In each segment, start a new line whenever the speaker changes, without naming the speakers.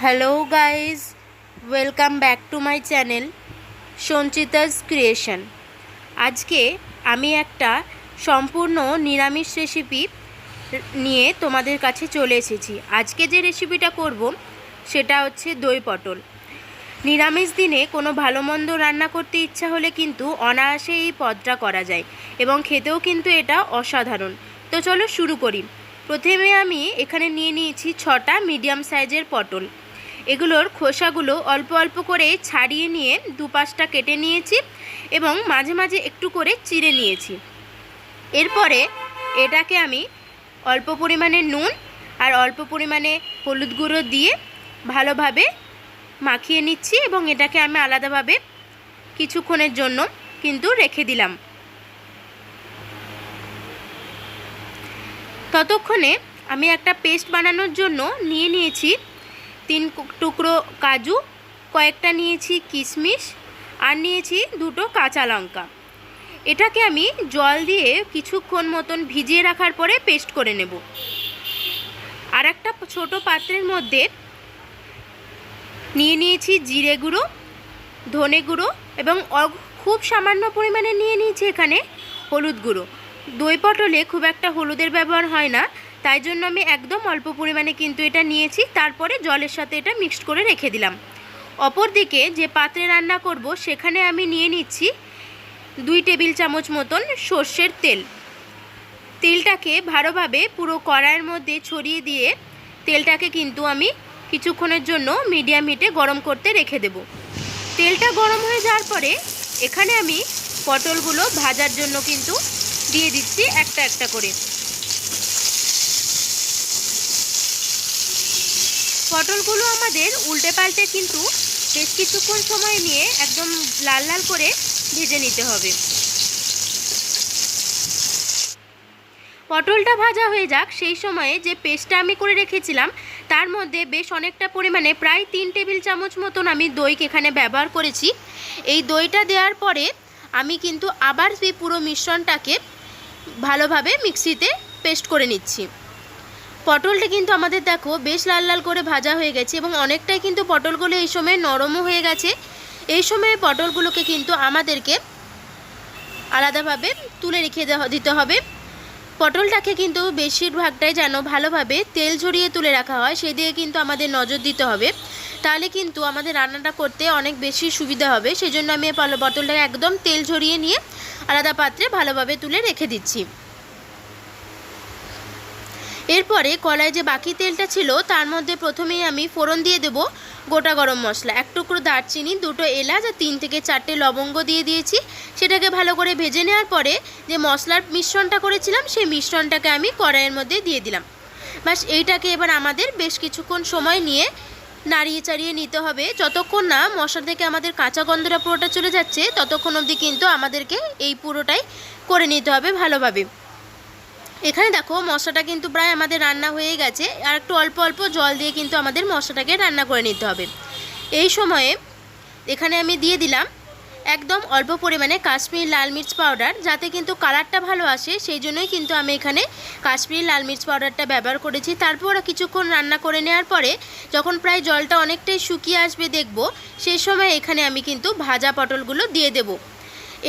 Hello guys, welcome back to my channel Sanchita's creation. আজকে আমি একটা সম্পূর্ণ নিরামিষ রেসিপি নিয়ে তোমাদের কাছে চলে এসেছি। আজকে যে রেসিপিটা করব সেটা হচ্ছে দই পটল। নিরামিষ দিনে কোনো ভালো মন্দ রান্না করতে ইচ্ছা হলে কিন্তু অনায়াসে এই পদটা করা যায় এবং খেতেও কিন্তু এটা অসাধারণ। তো চলো শুরু করি। প্রথমে আমি এখানে নিয়ে নিয়েছি 6টা মিডিয়াম সাইজের পটল। এগুলোর খোসাগুলো অল্প অল্প করে ছাড়িয়ে নিয়ে দুপাশটা কেটে নিয়েছি এবং মাঝে মাঝে একটু করে চিড়ে নিয়েছি। এরপরে এটাকে আমি অল্প পরিমাণে নুন আর অল্প পরিমাণে হলুদ গুঁড়ো দিয়ে ভালোভাবে মাখিয়ে নিচ্ছি এবং এটাকে আমি আলাদাভাবে কিছুক্ষণের জন্য কিন্তু রেখে দিলাম। ততক্ষণে আমি একটা পেস্ট বানানোর জন্য নিয়ে নিয়েছি 3 টুকরো কাজু, কয়েকটা নিয়েছি কিশমিশ আর নিয়েছি 2টো কাঁচা লঙ্কা। এটাকে আমি জল দিয়ে কিছুক্ষণ মতন ভিজিয়ে রাখার পরে পেস্ট করে নেব। আর একটা ছোটো পাত্রের মধ্যে নিয়ে নিয়েছি জিরে গুঁড়ো, ধনে গুঁড়ো এবং খুব সামান্য পরিমাণে নিয়ে নিয়েছি এখানে হলুদ গুঁড়ো। দই পটলে খুব একটা হলুদের ব্যবহার হয় না, তাই জন্য আমি একদম অল্প পরিমাণে কিন্তু এটা নিয়েছি। তারপরে জলের সাথে এটা মিক্সড করে রেখে দিলাম। অপরদিকে যে পাত্রে রান্না করব সেখানে আমি নিয়ে নিচ্ছি 2 টেবিল চামচ মতন সর্ষের তেল। তেলটাকে ভালোভাবে পুরো কড়াইয়ের মধ্যে ছড়িয়ে দিয়ে তেলটাকে কিন্তু আমি কিছুক্ষণের জন্য মিডিয়াম হিটে গরম করতে রেখে দেব। তেলটা গরম হয়ে যাওয়ার পরে এখানে আমি পটলগুলো ভাজার জন্য কিন্তু দিয়ে দিচ্ছি একটা একটা করে। পটলগুলো আমাদের উল্টে পাল্টে কিন্তু বেশ কিছুক্ষণ সময় নিয়ে একদম লাল লাল করে ভেজে নিতে হবে। পটলটা ভাজা হয়ে যাক, সেই সময়ে যে পেস্টটা আমি করে রেখেছিলাম তার মধ্যে বেশ অনেকটা পরিমাণে প্রায় 3 টেবিল চামচ মতন আমি দই এখানে ব্যবহার করেছি। এই দইটা দেওয়ার পরে আমি কিন্তু আবার সেই পুরো মিশ্রণটাকে ভালোভাবে মিক্সিতে পেস্ট করে নিচ্ছি। পটলটা কিন্তু আমাদের দেখো বেশ লাল লাল করে ভাজা হয়ে গেছে এবং অনেকটাই কিন্তু পটলগুলো এই সময় নরমও হয়ে গেছে। এই সময়ে পটলগুলোকে কিন্তু আমাদেরকে আলাদাভাবে তুলে রেখে দিতে হবে। পটলটাকে কিন্তু বেশিরভাগটাই যেন ভালোভাবে তেল ঝরিয়ে তুলে রাখা হয় সেদিকে কিন্তু আমাদের নজর দিতে হবে, তাহলে কিন্তু আমাদের রান্নাটা করতে অনেক বেশি সুবিধা হবে। সেই জন্য আমি পটলটাকে একদম তেল ঝরিয়ে নিয়ে আলাদা পাত্রে ভালোভাবে তুলে রেখে দিচ্ছি। এরপরে কড়াইয়ে যে বাকি তেলটা ছিল তার মধ্যে প্রথমেই আমি ফোড়ন দিয়ে দেব গোটা গরম মশলা, 1 টুকরো দারচিনি, 2টো এলাচ আর 3 থেকে 4টে লবঙ্গ দিয়ে দিয়েছি। সেটাকে ভালো করে ভেজে নেওয়ার পরে যে মশলার মিশ্রণটা করেছিলাম সেই মিশ্রণটাকে আমি কড়াইয়ের মধ্যে দিয়ে দিলাম। বাস এইটাকে এবার আমাদের বেশ কিছুক্ষণ সময় নিয়ে নাড়িয়ে চাড়িয়ে নিতে হবে। যতক্ষণ না মশলা থেকে আমাদের কাঁচা গন্ধটা পুরোটা চলে যাচ্ছে ততক্ষণ অবধি কিন্তু আমাদেরকে এই পুরোটাই করে নিতে হবে ভালোভাবে। এখানে দেখো মশলাটা কিন্তু প্রায় আমাদের রান্না হয়ে গেছে, আর একটু অল্প অল্প জল দিয়ে কিন্তু আমাদের মশলাটাকে রান্না করে নিতে হবে। এই সময়ে এখানে আমি দিয়ে দিলাম একদম অল্প পরিমাণে কাশ্মীরি লাল মির্চ পাউডার, যাতে কিন্তু কালারটা ভালো আসে সেই জন্যই কিন্তু আমি এখানে কাশ্মীরি লাল মির্চ পাউডারটা ব্যবহার করেছি। তারপর কিছুক্ষণ রান্না করে নেওয়ার পরে যখন প্রায় জলটা অনেকটাই শুকিয়ে আসবে দেখব, সেই সময় এখানে আমি কিন্তু ভাজা পটলগুলো দিয়ে দেব।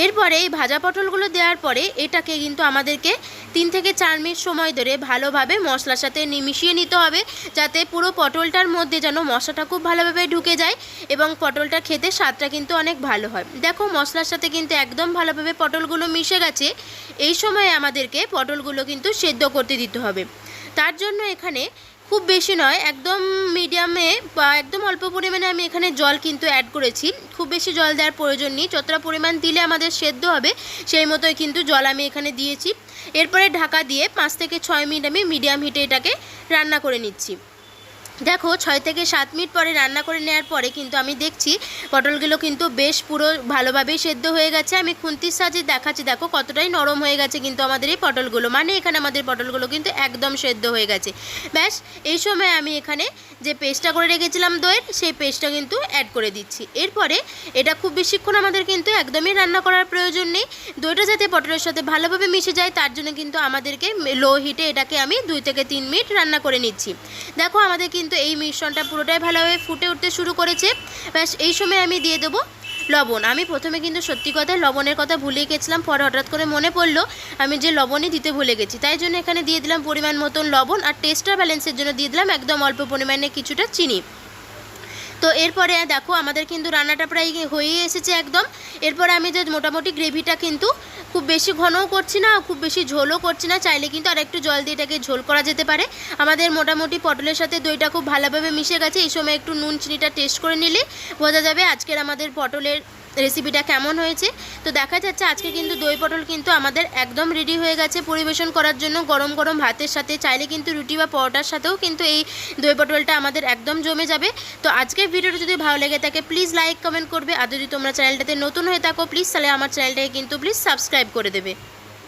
এরপরে এই ভাজা পটলগুলো দেওয়ার পরে এটাকে কিন্তু আমাদেরকে 3 থেকে 4 মিনিট সময় ধরে ভালোভাবে মশলার সাথে মিশিয়ে নিতে হবে, যাতে পুরো পটলটার মধ্যে যেন মশলাটা খুব ভালোভাবে ঢুকে যায় এবং পটলটা খেতে স্বাদটা কিন্তু অনেক ভালো হয়। দেখো মশলার সাথে কিন্তু একদম ভালোভাবে পটলগুলো মিশে গেছে। এই সময় আমাদেরকে পটলগুলো কিন্তু সেদ্ধ করতে দিতে হবে। তার জন্য এখানে খুব বেশি নয়, একদম মিডিয়ামে বা একদম অল্প পরিমাণে আমি এখানে জল কিন্তু অ্যাড করেছি। খুব বেশি জল দেওয়ার প্রয়োজন নেই, যতটা পরিমাণ দিলে আমাদের সেদ্ধ হবে সেই মতোই কিন্তু জল আমি এখানে দিয়েছি। এরপরে ঢাকা দিয়ে 5 থেকে 6 মিনিট আমি মিডিয়াম হিটে এটাকে রান্না করে নিচ্ছি। দেখো 6 থেকে 7 মিনিট পরে রান্না করে নেওয়ার পরে কিন্তু আমি দেখছি পটলগুলো কিন্তু বেশ পুরো ভালোভাবেই সেদ্ধ হয়ে গেছে। আমি খুন্তির সাহায্যে দেখাচ্ছি, দেখো কতটাই নরম হয়ে গেছে কিন্তু আমাদের এই পটলগুলো, মানে এখানে আমাদের পটলগুলো কিন্তু একদম সেদ্ধ হয়ে গেছে। ব্যাস এই সময় আমি এখানে যে পেস্টটা করে রেখেছিলাম দইয়ের, সেই পেস্টটা কিন্তু অ্যাড করে দিচ্ছি। এরপরে এটা খুব বেশিক্ষণ আমাদের কিন্তু একদমই রান্না করার প্রয়োজন নেই। দইটা যাতে পটলের সাথে ভালোভাবে মিশে যায় তার জন্য কিন্তু আমাদেরকে লো হিটে এটাকে আমি 2 থেকে 3 মিনিট রান্না করে নিচ্ছি। দেখো আমাদের কিন্তু কিন্তু এই মিশ্রণটা পুরোটাই ভালোভাবে ফুটে উঠতে শুরু করেছে। ব্যাস এই সময় আমি দিয়ে দেবো লবণ। আমি প্রথমে কিন্তু সত্যি কথা লবণের কথা ভুলে গেছিলাম, পরে হঠাৎ করে মনে পড়লো আমি যে লবণই দিতে ভুলে গেছি, তাই জন্য এখানে দিয়ে দিলাম পরিমাণ মতন লবণ, আর টেস্টটা ব্যালেন্সের জন্য দিয়ে দিলাম একদম অল্প পরিমাণে কিছুটা চিনি। তো এরপরে দেখো আমাদের কিন্তু রান্নাটা প্রায় হয়েই এসেছে একদম। এরপরে আমি যে মোটামুটি গ্রেভিটা কিন্তু খুব বেশি ঘনও করছি না, খুব বেশি ঝোলও করছি না, চাইলে কিন্তু আর একটু জল দিয়ে এটাকে ঝোল করা যেতে পারে। আমাদের মোটামুটি পটলের সাথে দইটা খুব ভালোভাবে মিশে গেছে। এই সময় একটু নুন চিনিটা টেস্ট করে নিলে বোঝা যাবে আজকের আমাদের পটলের রেসিপিটা কেমন হয়েছে। তো দেখা যাচ্ছে আজকে কিন্তু দই পটল কিন্তু আমাদের একদম রেডি হয়ে গেছে পরিবেশন করার জন্য গরম গরম ভাতের সাথে, চাইলে কিন্তু রুটি বা পরোটার সাথেও কিন্তু এই দই পটলটা আমাদের একদম জমে যাবে। তো আজকের ভিডিওটা যদি ভালো লেগে থাকে প্লিজ লাইক কমেন্ট করবে, আর যদি তোমরা চ্যানেলটাতে নতুন হয়ে থাকো প্লিজ তাহলে আমার চ্যানেলটাকে কিন্তু প্লিজ সাবস্ক্রাইব করে দেবে।